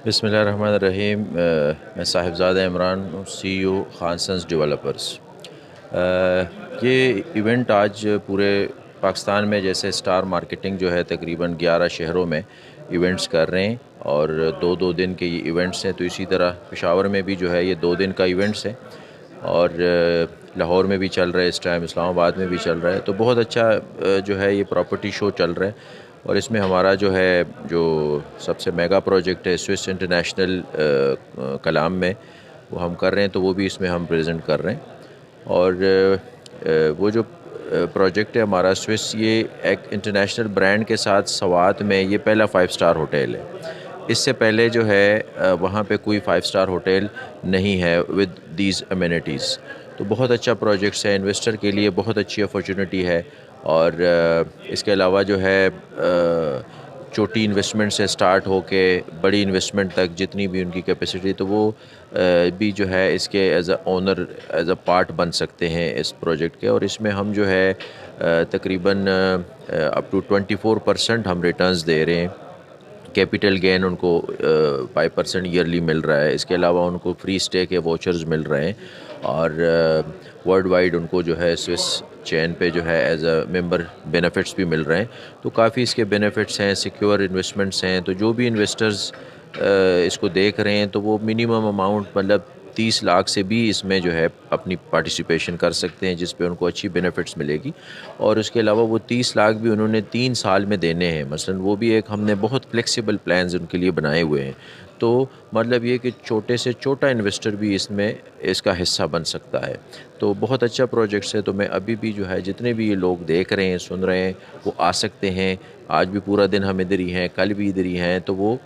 بسم اللہ الرحمن الرحیم۔ میں صاحبزادہ عمران ہوں، CEO خان سنز ڈیولپرز۔ یہ ایونٹ آج پورے پاکستان میں جیسے سٹار مارکیٹنگ جو ہے تقریباً 11 شہروں میں ایونٹس کر رہے ہیں، اور 2 دن کے یہ ایونٹس ہیں۔ تو اسی طرح پشاور میں بھی جو ہے یہ 2 دن کا ایونٹس ہے، اور لاہور میں بھی چل رہا ہے اس ٹائم، اسلام آباد میں بھی چل رہا ہے۔ تو بہت اچھا جو ہے یہ پراپرٹی شو چل رہا ہے، اور اس میں ہمارا جو سب سے میگا پروجیکٹ ہے سوئس انٹرنیشنل کلام میں، وہ ہم کر رہے ہیں، تو وہ بھی اس میں ہم پریزنٹ کر رہے ہیں۔ اور وہ جو پروجیکٹ ہے ہمارا سوئس، یہ ایک انٹرنیشنل برانڈ کے ساتھ سوات میں یہ پہلا 5 اسٹار ہوٹل ہے۔ اس سے پہلے جو ہے وہاں پہ کوئی 5 اسٹار ہوٹل نہیں ہے ود دیز امینٹیز۔ تو بہت اچھا پروجیکٹس ہے، انویسٹر کے لیے بہت اچھی اپارچونٹی ہے۔ اور اس کے علاوہ جو ہے چھوٹی انویسٹمنٹ سے سٹارٹ ہو کے بڑی انویسٹمنٹ تک جتنی بھی ان کی کیپیسٹی، تو وہ بھی جو ہے اس کے as a owner, as a part بن سکتے ہیں اس پروجیکٹ کے۔ اور اس میں ہم جو ہے تقریباً اپ ٹو 24% ہم ریٹرنز دے رہے ہیں۔ کیپٹل گین ان کو 5% ایئرلی مل رہا ہے۔ اس کے علاوہ ان کو فری اسٹے کے واچرز مل رہے ہیں، اور ورلڈ وائڈ ان کو جو ہے سوئس چین پہ جو ہے ایز اے ممبر بینیفٹس بھی مل رہے ہیں۔ تو کافی اس کے بینیفٹس ہیں، سیکیور انویسٹمنٹس ہیں۔ تو جو بھی انویسٹرز اس کو دیکھ رہے ہیں، تو وہ منیمم اماؤنٹ مطلب 30 لاکھ سے بھی اس میں جو ہے اپنی پارٹیسپیشن کر سکتے ہیں، جس پہ ان کو اچھی بینیفٹس ملے گی۔ اور اس کے علاوہ وہ 30 لاکھ بھی انہوں نے 3 سال میں دینے ہیں، مثلا وہ بھی ایک ہم نے بہت فلیکسیبل پلانز ان کے لیے بنائے ہوئے ہیں۔ تو مطلب یہ کہ چھوٹے سے چھوٹا انویسٹر بھی اس میں اس کا حصہ بن سکتا ہے۔ تو بہت اچھا پروجیکٹس ہے۔ تو میں ابھی بھی جو ہے جتنے بھی یہ لوگ دیکھ رہے ہیں، سن رہے ہیں، وہ آ سکتے ہیں۔ آج بھی پورا دن ہم ادھر ہی ہیں، کل بھی ادھر ہی ہیں، تو وہ